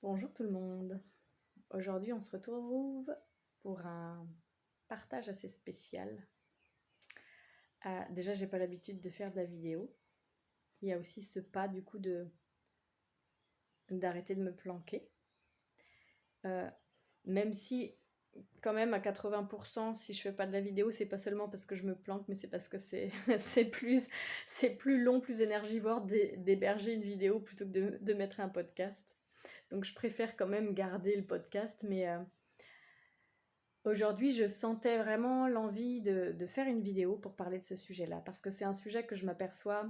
Bonjour tout le monde. Aujourd'hui, on se retrouve pour un partage assez spécial. Déjà, j'ai pas l'habitude de faire de la vidéo. Il y a aussi ce pas du coup d'arrêter de me planquer. Même si, quand même, à 80%, si je fais pas de la vidéo, c'est pas seulement parce que je me planque, mais c'est parce que c'est plus long, plus énergivore d'héberger une vidéo plutôt que de mettre un podcast. Donc, je préfère quand même garder le podcast, mais aujourd'hui, je sentais vraiment l'envie de faire une vidéo pour parler de ce sujet-là, parce que c'est un sujet que je m'aperçois,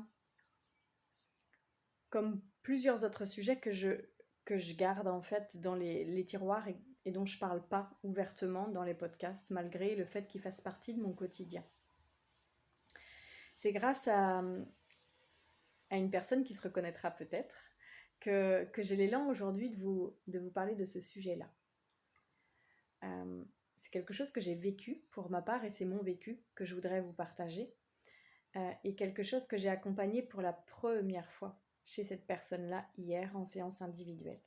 comme plusieurs autres sujets que je garde en fait dans les tiroirs et dont je parle pas ouvertement dans les podcasts, malgré le fait qu'ils fassent partie de mon quotidien. C'est grâce à une personne qui se reconnaîtra peut-être que j'ai l'élan aujourd'hui de vous parler de ce sujet-là. C'est quelque chose que j'ai vécu pour ma part et c'est mon vécu que je voudrais vous partager. Et quelque chose que j'ai accompagné pour la première fois chez cette personne-là hier en séance individuelle.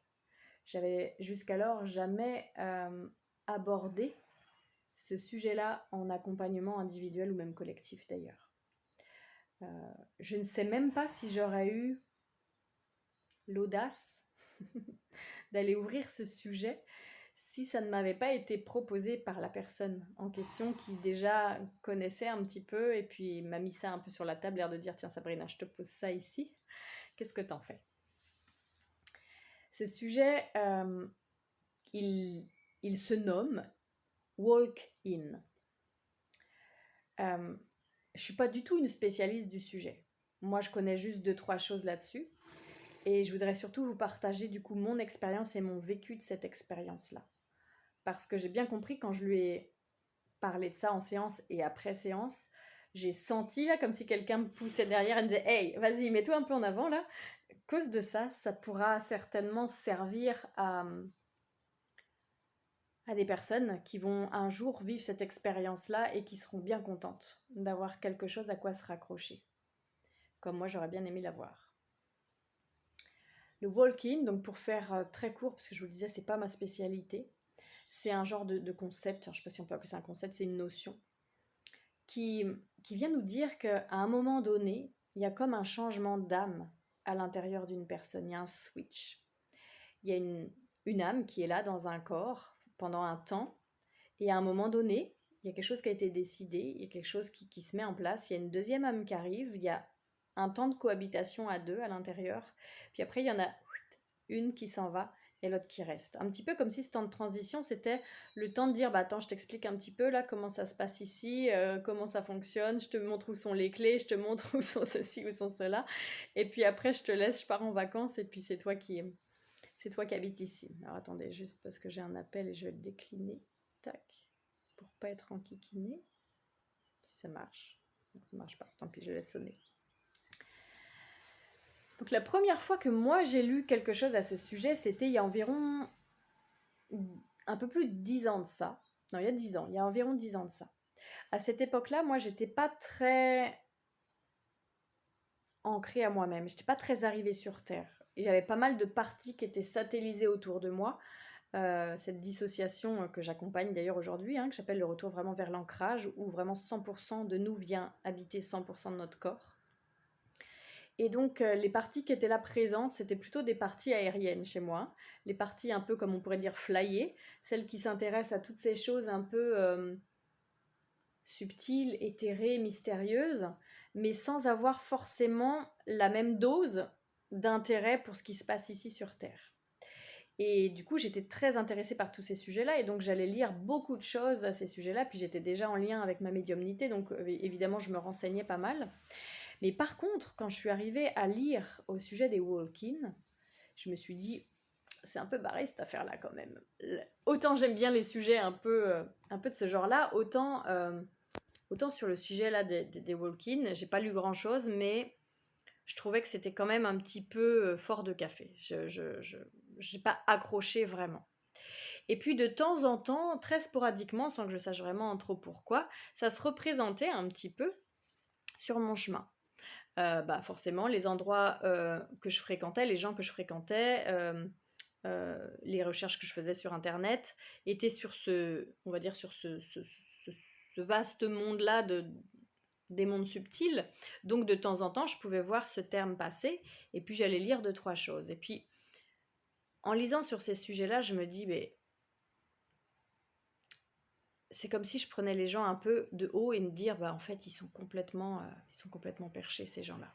J'avais jusqu'alors jamais abordé ce sujet-là en accompagnement individuel ou même collectif d'ailleurs. Je ne sais même pas si j'aurais eu l'audace d'aller ouvrir ce sujet si ça ne m'avait pas été proposé par la personne en question qui déjà connaissait un petit peu et puis m'a mis ça un peu sur la table, l'air de dire tiens Sabrina, je te pose ça ici, qu'est-ce que t'en fais? Ce sujet, il se nomme Walk-in. Je suis pas du tout une spécialiste du sujet. Moi, je connais juste 2-3 choses là-dessus. Et je voudrais surtout vous partager du coup mon expérience et mon vécu de cette expérience-là. Parce que j'ai bien compris quand je lui ai parlé de ça en séance et après séance, j'ai senti là comme si quelqu'un me poussait derrière et me disait « Hey, vas-y, mets-toi un peu en avant là ». À cause de ça, ça pourra certainement servir à des personnes qui vont un jour vivre cette expérience-là et qui seront bien contentes d'avoir quelque chose à quoi se raccrocher. Comme moi, j'aurais bien aimé l'avoir. Le walk-in, donc pour faire très court, parce que je vous le disais, c'est pas ma spécialité, c'est un genre de concept, je ne sais pas si on peut appeler ça un concept, c'est une notion, qui vient nous dire qu'à un moment donné, il y a comme un changement d'âme à l'intérieur d'une personne, il y a un switch. Il y a une âme qui est là dans un corps pendant un temps, et à un moment donné, il y a quelque chose qui a été décidé, il y a quelque chose qui se met en place, il y a une deuxième âme qui arrive, il y a un temps de cohabitation à deux à l'intérieur, puis après il y en a une qui s'en va et l'autre qui reste. Un petit peu comme si ce temps de transition, c'était le temps de dire, bah attends, je t'explique un petit peu là comment ça se passe ici, comment ça fonctionne, je te montre où sont les clés, je te montre où sont ceci, où sont cela, et puis après je te laisse, je pars en vacances, et puis c'est toi qui habites ici. Alors attendez, juste parce que j'ai un appel et je vais le décliner. Tac. Pour pas être enquiquiné. Si ça marche. Non, ça marche pas. Tant pis, je laisse sonner. Donc la première fois que moi j'ai lu quelque chose à ce sujet, c'était il y a environ un peu plus de 10 ans de ça. Non, il y a 10 ans. Il y a environ 10 ans de ça. À cette époque-là, moi, j'étais pas très ancrée à moi-même. J'étais pas très arrivée sur Terre. Et j'avais pas mal de parties qui étaient satellisées autour de moi. Cette dissociation que j'accompagne d'ailleurs aujourd'hui, que j'appelle le retour vraiment vers l'ancrage, où vraiment 100% de nous vient habiter 100% de notre corps. Et donc les parties qui étaient là présentes, c'était plutôt des parties aériennes chez moi, les parties un peu comme on pourrait dire flyées, celles qui s'intéressent à toutes ces choses un peu subtiles, éthérées, mystérieuses, mais sans avoir forcément la même dose d'intérêt pour ce qui se passe ici sur Terre. Et du coup, j'étais très intéressée par tous ces sujets-là, et donc j'allais lire beaucoup de choses à ces sujets-là, puis j'étais déjà en lien avec ma médiumnité, donc évidemment, je me renseignais pas mal. Mais par contre, quand je suis arrivée à lire au sujet des walk-in, je me suis dit, c'est un peu barré cette affaire-là quand même. Autant j'aime bien les sujets un peu de ce genre-là, autant sur le sujet là des walk-in, j'ai pas lu grand-chose, mais je trouvais que c'était quand même un petit peu fort de café. Je n'ai pas accroché vraiment. Et puis de temps en temps, très sporadiquement, sans que je sache vraiment trop pourquoi, ça se représentait un petit peu sur mon chemin. Forcément, les endroits que je fréquentais, les gens que je fréquentais, les recherches que je faisais sur internet étaient sur on va dire sur ce vaste monde-là des mondes subtils. Donc de temps en temps, je pouvais voir ce terme passer, et puis j'allais lire 2, 3 choses. Et puis, en lisant sur ces sujets-là, je me dis, mais c'est comme si je prenais les gens un peu de haut et me dire, bah en fait, ils sont complètement perchés, ces gens-là.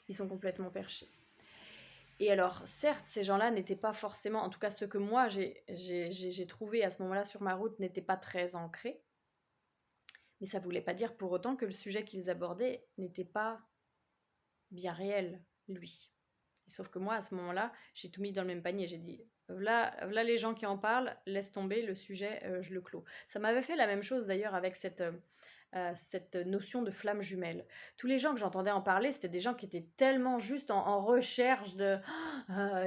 Ils sont complètement perchés. Et alors, certes, ces gens-là n'étaient pas forcément, en tout cas ceux que moi j'ai trouvé à ce moment-là sur ma route, n'étaient pas très ancrés. Mais ça ne voulait pas dire pour autant que le sujet qu'ils abordaient n'était pas bien réel, lui. Et sauf que moi, à ce moment-là, j'ai tout mis dans le même panier. J'ai dit, voilà les gens qui en parlent, laisse tomber, le sujet, je le clos. Ça m'avait fait la même chose d'ailleurs avec cette notion de flamme jumelle. Tous les gens que j'entendais en parler, c'était des gens qui étaient tellement juste en recherche de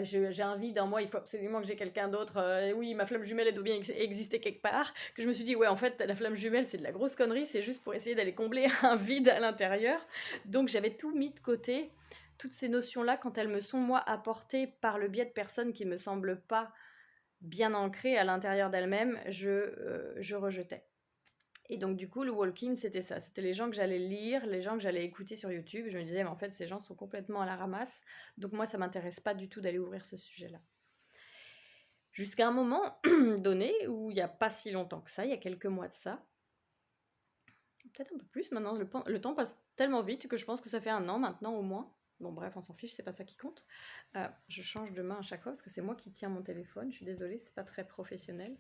j'ai un vide en moi, il faut absolument que j'ai quelqu'un d'autre, oui, ma flamme jumelle, elle doit bien exister quelque part, que je me suis dit, ouais, en fait, la flamme jumelle, c'est de la grosse connerie, c'est juste pour essayer d'aller combler un vide à l'intérieur. Donc j'avais tout mis de côté. Toutes ces notions-là, quand elles me sont, moi, apportées par le biais de personnes qui ne me semblent pas bien ancrées à l'intérieur d'elles-mêmes, je rejetais. Et donc, du coup, le walking, c'était ça. C'était les gens que j'allais lire, les gens que j'allais écouter sur YouTube. Je me disais, mais en fait, ces gens sont complètement à la ramasse. Donc, moi, ça ne m'intéresse pas du tout d'aller ouvrir ce sujet-là. Jusqu'à un moment donné, où il n'y a pas si longtemps que ça, il y a quelques mois de ça, peut-être un peu plus maintenant, le temps passe tellement vite que je pense que ça fait 1 an maintenant au moins. Bon bref, on s'en fiche, c'est pas ça qui compte. Je change de main à chaque fois parce que c'est moi qui tiens mon téléphone. Je suis désolée, c'est pas très professionnel.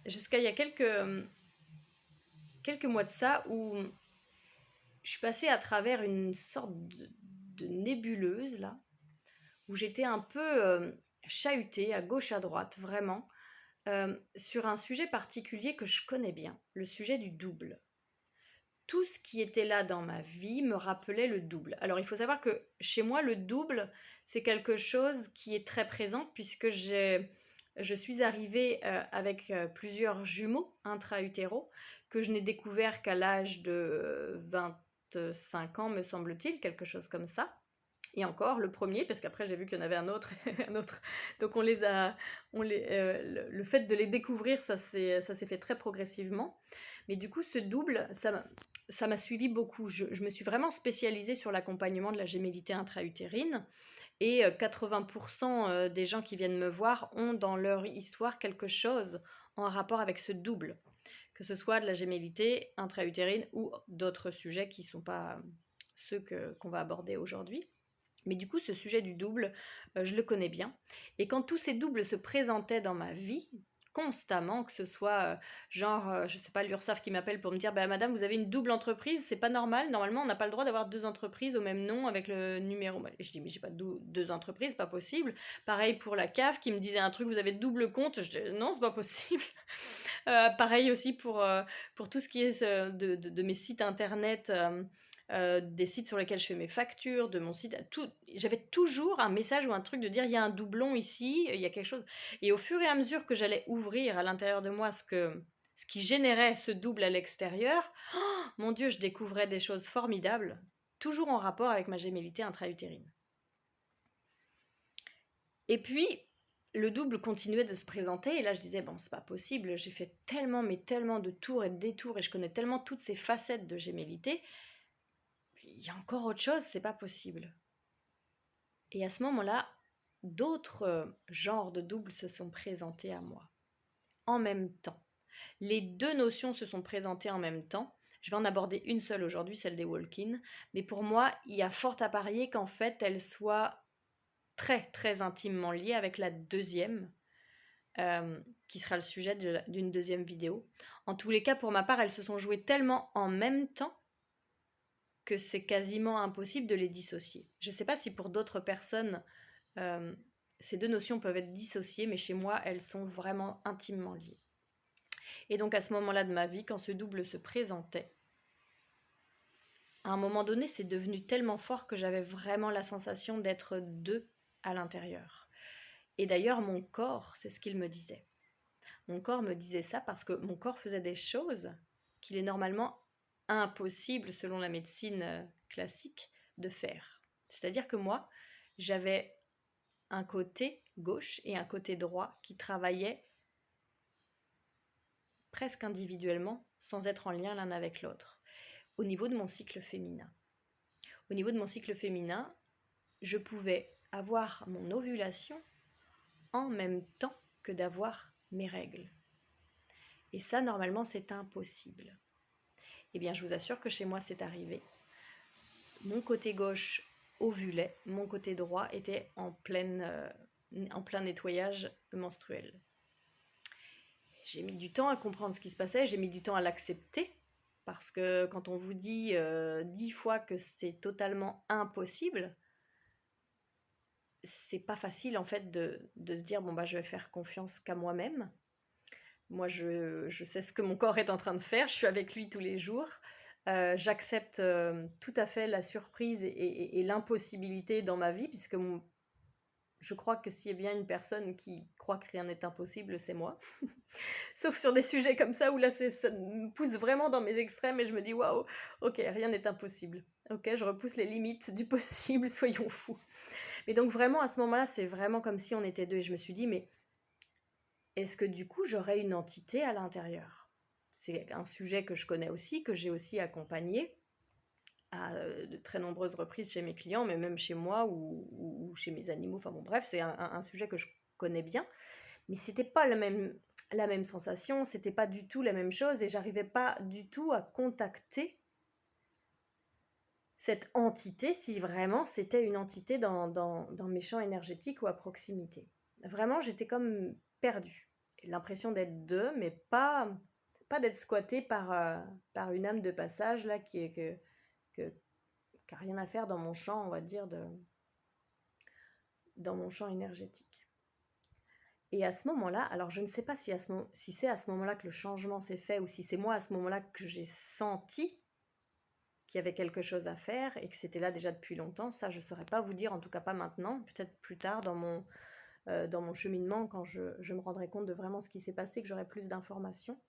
Jusqu'à il y a quelques mois de ça où je suis passée à travers une sorte de nébuleuse là, où j'étais un peu chahutée à gauche à droite, vraiment, sur un sujet particulier que je connais bien, le sujet du double. Tout ce qui était là dans ma vie me rappelait le double. Alors il faut savoir que chez moi, le double, c'est quelque chose qui est très présent puisque je suis arrivée avec plusieurs jumeaux intra-utéraux que je n'ai découvert qu'à l'âge de 25 ans, me semble-t-il, quelque chose comme ça. Et encore le premier, parce qu'après j'ai vu qu'il y en avait un autre, un autre. Donc le fait de les découvrir, ça s'est fait très progressivement. Mais du coup, ce double, ça m'a suivi beaucoup. Je me suis vraiment spécialisée sur l'accompagnement de la gémellité intra-utérine. Et 80% des gens qui viennent me voir ont dans leur histoire quelque chose en rapport avec ce double. Que ce soit de la gémellité intra-utérine ou d'autres sujets qui ne sont pas ceux qu'on va aborder aujourd'hui. Mais du coup, ce sujet du double, je le connais bien. Et quand tous ces doubles se présentaient dans ma vie, constamment, que ce soit je sais pas, l'URSSAF qui m'appelle pour me dire, bah madame, vous avez une double entreprise, c'est pas normal, normalement on n'a pas le droit d'avoir 2 entreprises au même nom avec le numéro. Je dis, mais j'ai pas 2 entreprises, pas possible. Pareil pour la CAF qui me disait un truc, vous avez double compte, je dis, non, c'est pas possible. Pareil aussi pour tout ce qui est de mes sites internet. Des sites sur lesquels je fais mes factures, de mon site, tout, j'avais toujours un message ou un truc de dire il y a un doublon ici, il y a quelque chose. Et au fur et à mesure que j'allais ouvrir à l'intérieur de moi ce qui générait ce double à l'extérieur, oh, mon Dieu, je découvrais des choses formidables, toujours en rapport avec ma gémellité intra-utérine. Et puis, le double continuait de se présenter, et là je disais, bon, c'est pas possible, j'ai fait tellement, mais tellement de tours et de détours, et je connais tellement toutes ces facettes de gémellité, il y a encore autre chose, c'est pas possible. Et à ce moment-là, d'autres genres de doubles se sont présentés à moi, en même temps. Les 2 notions se sont présentées en même temps. Je vais en aborder une seule aujourd'hui, celle des walk-in, mais pour moi, il y a fort à parier qu'en fait, elles soient très, très intimement liées avec la deuxième, qui sera le sujet d'une deuxième vidéo. En tous les cas, pour ma part, elles se sont jouées tellement en même temps que c'est quasiment impossible de les dissocier. Je ne sais pas si pour d'autres personnes, ces 2 notions peuvent être dissociées, mais chez moi, elles sont vraiment intimement liées. Et donc à ce moment-là de ma vie, quand ce double se présentait, à un moment donné, c'est devenu tellement fort que j'avais vraiment la sensation d'être 2 à l'intérieur. Et d'ailleurs, mon corps, c'est ce qu'il me disait. Mon corps me disait ça parce que mon corps faisait des choses qu'il est normalement impossible, selon la médecine classique, de faire. C'est-à-dire que moi, j'avais un côté gauche et un côté droit qui travaillaient presque individuellement, sans être en lien l'un avec l'autre, au niveau de mon cycle féminin. Au niveau de mon cycle féminin, je pouvais avoir mon ovulation en même temps que d'avoir mes règles. Et ça, normalement, c'est impossible. Eh bien, je vous assure que chez moi, c'est arrivé. Mon côté gauche ovulait, mon côté droit était en plein nettoyage menstruel. J'ai mis du temps à comprendre ce qui se passait, j'ai mis du temps à l'accepter, parce que quand on vous dit 10 fois que c'est totalement impossible, c'est pas facile en fait de se dire bon bah je vais faire confiance qu'à moi-même. Moi je sais ce que mon corps est en train de faire, je suis avec lui tous les jours. J'accepte tout à fait la surprise et l'impossibilité dans ma vie, puisque je crois que s'il y a bien une personne qui croit que rien n'est impossible, c'est moi. Sauf sur des sujets comme ça où là ça me pousse vraiment dans mes extrêmes et je me dis waouh, ok, rien n'est impossible. Ok, je repousse les limites du possible, soyons fous. Mais donc vraiment à ce moment-là, c'est vraiment comme si on était deux et je me suis dit mais est-ce que du coup j'aurais une entité à l'intérieur? C'est un sujet que je connais aussi, que j'ai aussi accompagné à de très nombreuses reprises chez mes clients, mais même chez moi ou chez mes animaux. Enfin bon, bref, c'est un sujet que je connais bien, mais c'était pas la même sensation, c'était pas du tout la même chose et j'arrivais pas du tout à contacter cette entité si vraiment c'était une entité dans mes champs énergétiques ou à proximité. Vraiment, j'étais comme perdue. L'impression d'être deux, mais pas d'être squattée par une âme de passage là qui a rien à faire dans mon champ, on va dire, dans mon champ énergétique. Et à ce moment-là, alors je ne sais pas si c'est à ce moment-là que le changement s'est fait ou si c'est moi à ce moment-là que j'ai senti qu'il y avait quelque chose à faire et que c'était là déjà depuis longtemps, ça je ne saurais pas vous dire, en tout cas pas maintenant, peut-être plus tard dans mon cheminement quand je me rendrai compte de vraiment ce qui s'est passé, que j'aurai plus d'informations.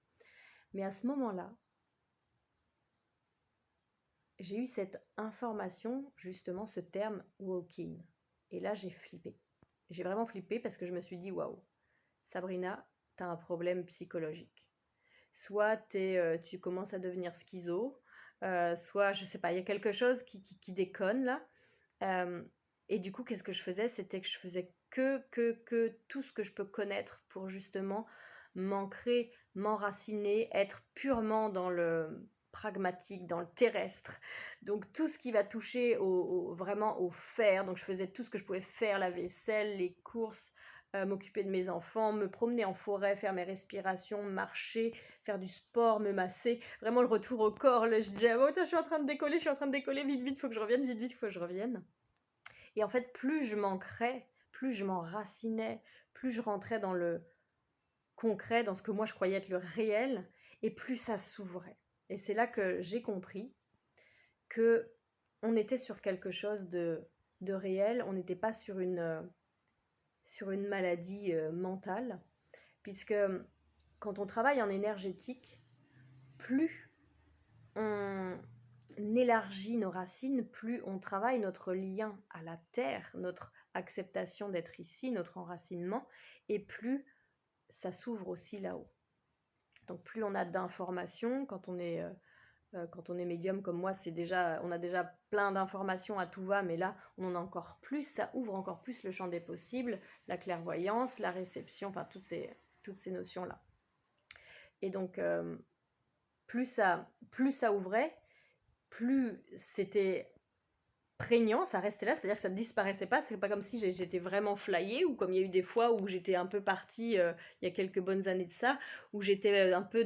Mais à ce moment-là, j'ai eu cette information, justement ce terme walk-in. Et là j'ai flippé. J'ai vraiment flippé parce que je me suis dit waouh, Sabrina, tu as un problème psychologique. Soit tu commences à devenir schizo, soit je sais pas, il y a quelque chose qui déconne là. Euh, et du coup, qu'est-ce que je faisais? C'était que je faisais que tout ce que je peux connaître pour justement m'ancrer, m'enraciner, être purement dans le pragmatique, dans le terrestre. Donc tout ce qui va toucher vraiment au faire. Donc je faisais tout ce que je pouvais faire, la vaisselle, les courses, m'occuper de mes enfants, me promener en forêt, faire mes respirations, marcher, faire du sport, me masser. Vraiment le retour au corps. Là, je disais, oh, je suis en train de décoller, vite, vite, faut que je revienne, vite, vite, faut que je revienne. Et en fait, plus je m'ancrais, plus je m'enracinais, plus je rentrais dans le concret, dans ce que moi je croyais être le réel, et plus ça s'ouvrait. Et c'est là que j'ai compris que on était sur quelque chose de réel, on n'était pas sur une maladie mentale, puisque quand on travaille en énergétique, plus on élargit nos racines, plus on travaille notre lien à la terre, notre acceptation d'être ici, notre enracinement, et plus ça s'ouvre aussi là-haut. Donc plus on a d'informations, quand on est médium comme moi, on a déjà plein d'informations à tout va, mais là on en a encore plus, ça ouvre encore plus le champ des possibles, la clairvoyance, la réception, enfin toutes ces notions-là. Et donc plus ça ouvrait, plus c'était prégnant, ça restait là, c'est-à-dire que ça ne disparaissait pas, c'est pas comme si j'étais vraiment flyée, ou comme il y a eu des fois où j'étais un peu partie, il y a quelques bonnes années de ça, où j'étais un peu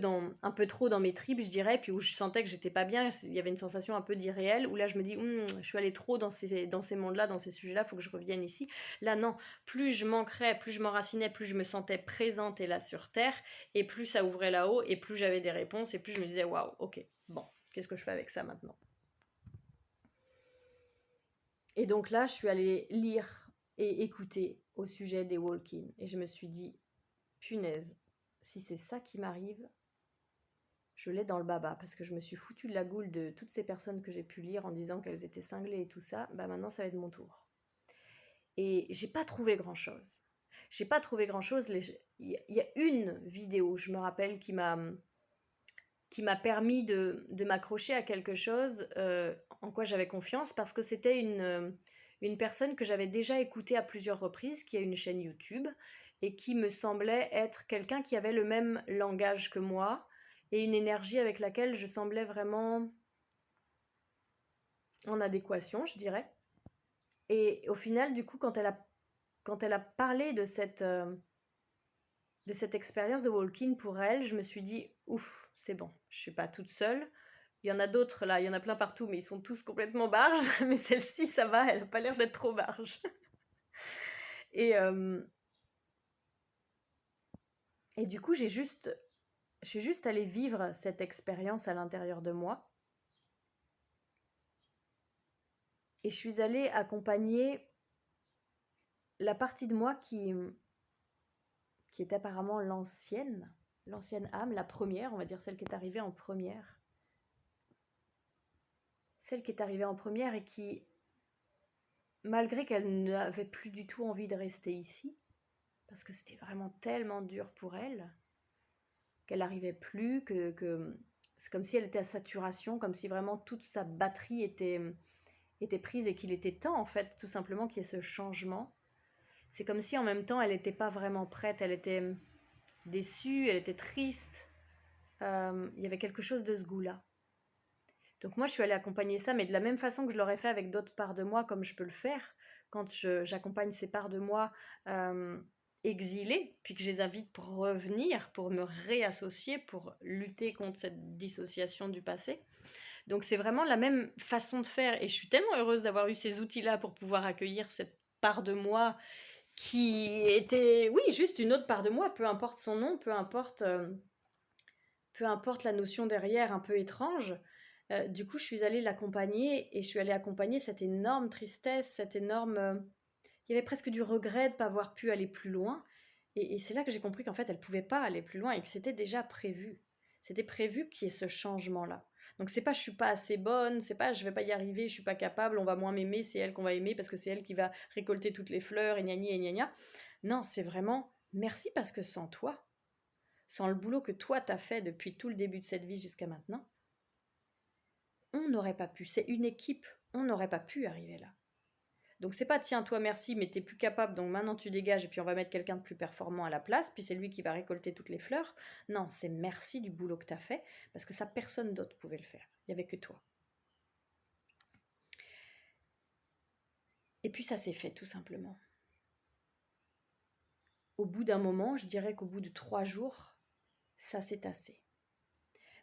trop dans mes tripes, je dirais, puis où je sentais que j'étais pas bien, il y avait une sensation un peu d'irréel, où là je me dis, je suis allée trop dans ces mondes-là, dans ces sujets-là, il faut que je revienne ici. Là non, plus je m'ancrais, plus je m'enracinais, plus je me sentais présente et là sur Terre, et plus ça ouvrait là-haut, et plus j'avais des réponses, et plus je me disais, waouh, ok, bon, qu'est-ce que je fais avec ça maintenant? Et donc là, je suis allée lire et écouter au sujet des walk-in. Et je me suis dit, punaise, si c'est ça qui m'arrive, je l'ai dans le baba. Parce que je me suis foutue de la goule de toutes ces personnes que j'ai pu lire en disant qu'elles étaient cinglées et tout ça. Bah maintenant, ça va être mon tour. Et j'ai pas trouvé grand-chose. J'ai pas trouvé grand-chose. Il y a une vidéo, je me rappelle, qui m'a permis de m'accrocher à quelque chose en quoi j'avais confiance, parce que c'était une personne que j'avais déjà écoutée à plusieurs reprises, qui a une chaîne YouTube, et qui me semblait être quelqu'un qui avait le même langage que moi, et une énergie avec laquelle je semblais vraiment en adéquation, je dirais. Et au final, du coup, quand elle a parlé de cette expérience de walking pour elle, je me suis dit, ouf, c'est bon, je suis pas toute seule. Il y en a d'autres là, il y en a plein partout, mais ils sont tous complètement barges. Mais celle-ci, ça va, elle a pas l'air d'être trop barge. Et, euh, et du coup, je suis juste allée vivre cette expérience à l'intérieur de moi. Et je suis allée accompagner la partie de moi qui est apparemment l'ancienne âme, la première, on va dire celle qui est arrivée en première. Celle qui est arrivée en première et qui, malgré qu'elle n'avait plus du tout envie de rester ici, parce que c'était vraiment tellement dur pour elle, qu'elle n'arrivait plus, que c'est comme si elle était à saturation, comme si vraiment toute sa batterie était prise et qu'il était temps, en fait, tout simplement, qu'il y ait ce changement. C'est comme si en même temps, elle n'était pas vraiment prête, elle était déçue, elle était triste. Il y avait quelque chose de ce goût-là. Donc moi, je suis allée accompagner ça, mais de la même façon que je l'aurais fait avec d'autres parts de moi, comme je peux le faire quand j'accompagne ces parts de moi exilées, puis que je les invite pour revenir, pour me réassocier, pour lutter contre cette dissociation du passé. Donc c'est vraiment la même façon de faire, et je suis tellement heureuse d'avoir eu ces outils-là pour pouvoir accueillir cette part de moi qui était, oui, juste une autre part de moi, peu importe son nom, peu importe la notion derrière un peu étrange. Du coup, je suis allée l'accompagner et je suis allée accompagner cette énorme tristesse, cette énorme... il y avait presque du regret de ne pas avoir pu aller plus loin. Et c'est là que j'ai compris qu'en fait, elle ne pouvait pas aller plus loin et que c'était déjà prévu. C'était prévu qu'il y ait ce changement-là. Donc c'est pas je suis pas assez bonne, c'est pas je vais pas y arriver, je suis pas capable, on va moins m'aimer, c'est elle qu'on va aimer parce que c'est elle qui va récolter toutes les fleurs et gna gna gna. Non, c'est vraiment merci parce que sans toi, sans le boulot que toi t'as fait depuis tout le début de cette vie jusqu'à maintenant, on n'aurait pas pu. C'est une équipe, on n'aurait pas pu arriver là. Donc c'est pas tiens toi merci mais t'es plus capable donc maintenant tu dégages et puis on va mettre quelqu'un de plus performant à la place puis c'est lui qui va récolter toutes les fleurs. Non, c'est merci du boulot que t'as fait parce que ça personne d'autre pouvait le faire. Il n'y avait que toi. Et puis ça s'est fait tout simplement. Au bout d'un moment, je dirais qu'au bout de 3 jours, ça s'est tassé.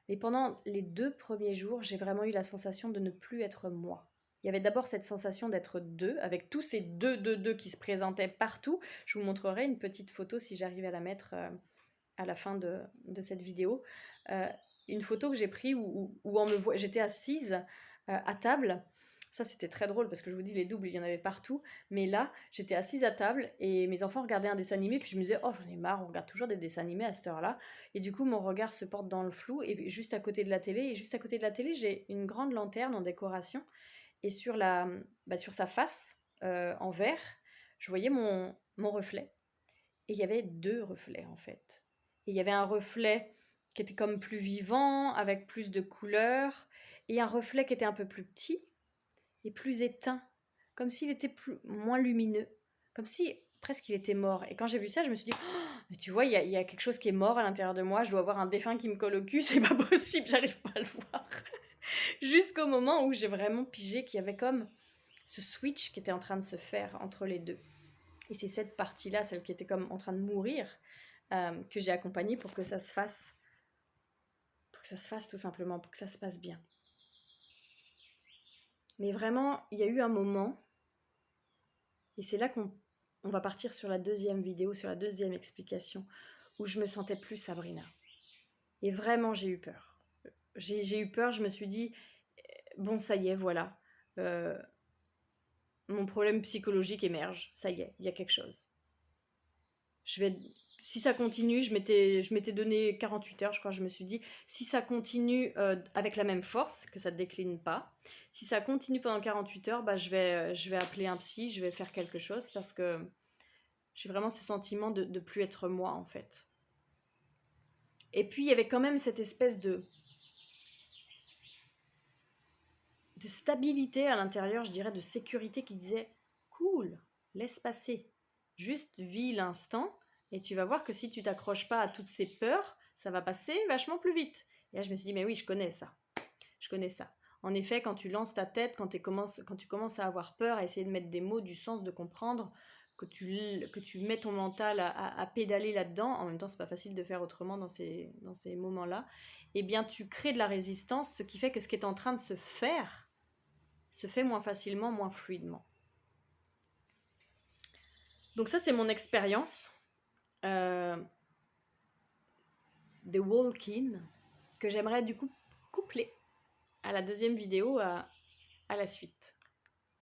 Mais pendant les 2 premiers jours, j'ai vraiment eu la sensation de ne plus être moi. Il y avait d'abord cette sensation d'être deux, avec tous ces deux qui se présentaient partout. Je vous montrerai une petite photo si j'arrive à la mettre à la fin de cette vidéo. Une photo que j'ai prise où j'étais assise à table. Ça, c'était très drôle parce que je vous dis, les doubles, il y en avait partout. Mais là, j'étais assise à table et mes enfants regardaient un dessin animé. Puis je me disais, oh, j'en ai marre, on regarde toujours des dessins animés à cette heure-là. Et du coup, mon regard se porte dans le flou et juste à côté de la télé. Et juste à côté de la télé, j'ai une grande lanterne en décoration. Et sur sa face, en verre, je voyais mon reflet. Et il y avait 2 reflets, en fait. Et il y avait un reflet qui était comme plus vivant, avec plus de couleurs, et un reflet qui était un peu plus petit et plus éteint, comme s'il était moins lumineux, comme si presque il était mort. Et quand j'ai vu ça, je me suis dit, oh, mais tu vois, il y a quelque chose qui est mort à l'intérieur de moi, je dois avoir un défunt qui me colle au cul, c'est pas possible, j'arrive pas à le voir. Jusqu'au moment où j'ai vraiment pigé qu'il y avait comme ce switch qui était en train de se faire entre les deux. Et c'est cette partie-là, celle qui était comme en train de mourir, que j'ai accompagnée pour que ça se fasse. Pour que ça se fasse tout simplement, pour que ça se passe bien. Mais vraiment, il y a eu un moment, et c'est là qu'on va partir sur la deuxième vidéo, sur la deuxième explication, où je me sentais plus Sabrina. Et vraiment, j'ai eu peur. J'ai eu peur, je me suis dit, bon, ça y est, voilà. Mon problème psychologique émerge. Ça y est, il y a quelque chose. Je vais si ça continue, je m'étais donné 48 heures, je crois, je me suis dit, si ça continue avec la même force, que ça ne décline pas, si ça continue pendant 48 heures, bah, je vais appeler un psy, je vais faire quelque chose parce que j'ai vraiment ce sentiment de ne plus être moi, en fait. Et puis, il y avait quand même cette espèce de stabilité à l'intérieur, je dirais, de sécurité qui disait, cool, laisse passer, juste vis l'instant, et tu vas voir que si tu t'accroches pas à toutes ces peurs, ça va passer vachement plus vite. Et là, je me suis dit, mais oui, je connais ça. Je connais ça. En effet, quand tu lances ta tête, quand tu commences à avoir peur, à essayer de mettre des mots, du sens, de comprendre, que tu mets ton mental à pédaler là-dedans, en même temps, c'est pas facile de faire autrement dans ces moments-là, eh bien, tu crées de la résistance, ce qui fait que ce qui est en train de se faire se fait moins facilement, moins fluidement. Donc ça, c'est mon expérience de walk-in que j'aimerais du coup coupler à la deuxième vidéo à la suite.